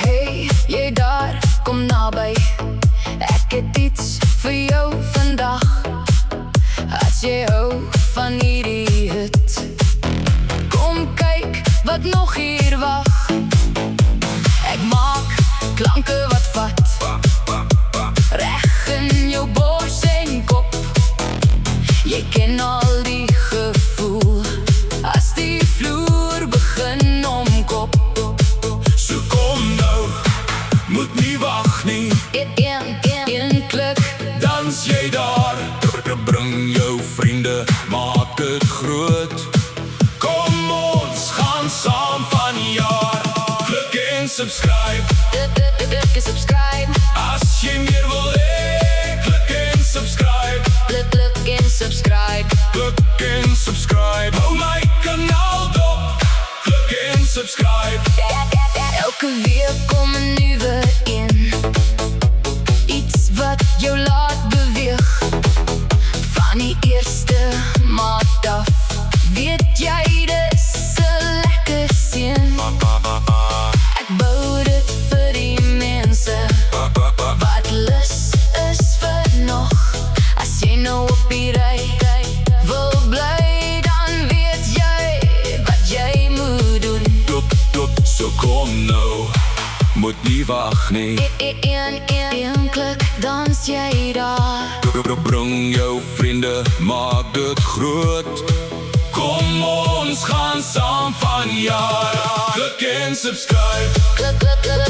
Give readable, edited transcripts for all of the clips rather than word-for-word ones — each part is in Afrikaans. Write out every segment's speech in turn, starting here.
Hey, jy daar, kom naby. Ek het iets vir jou vandag. As jy hou van hierdie hit, kom kyk wat nog hier wag. Ek maak klanke wat vat reg in jou bors en kop. Jy ken al die gevoel as die vloer begin omkop. So kom nou, moet nie wag nie. Een klik, Dans jy daar, bring jou vriende, maak het groot. Kom ons gaan saam van jaar. Klik en subscribe, druk en subscribe. as jy meer wil hê. Klik en subscribe, Klik en subscribe. klik en subscribe. Hou my kanaal dop, klik en subscribe. Elke week kom 'n nuwe een, iets wat jou laat beweeg. Van die eerste maand af, weet jy dis 'n lekker seën. Ek bou dit vir die mense wat lus is vir nog. As jy nou op die ry wil bly, dan weet jy wat jy moet doen. So kom nou, moet nie wag nie. Een klik, dans jy daar. Bring jou vriende, maak dit groot. Kom ons gaan saam van jaar. Klik en subscribe, Klik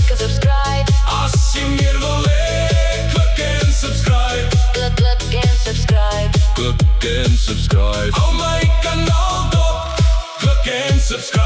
en subscribe. as jy meer wil hê. Klik en subscribe, Klik en subscribe. klik en subscribe. Hou my kanaal dop, klik en subscribe.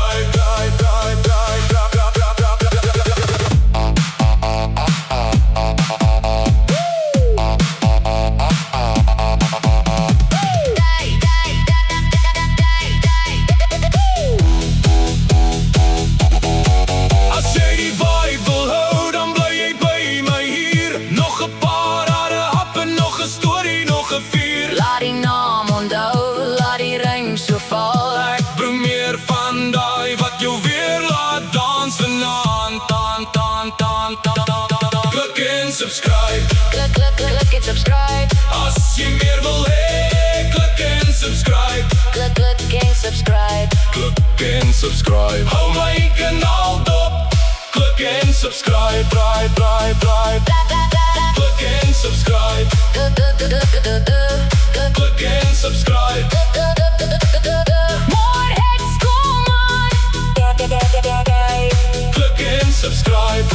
As jy die vibe wil hou, dan bly jy by my hier. Nog 'n paar harde happe, nog 'n storie, nog 'n vuur. Laat die naam onthou, laat die rym so val. Ek bring meer van daai wat jou weer laat dans vanaand. Klik en subscribe, Klik en subscribe. as jy meer wil hê. Klik en subscribe, Klik en subscribe. klik en subscribe. Hou my kanaal dop, klik en subscribe. Klik en subscribe, klik en subscribe. More hits, kom on. Klik en subscribe.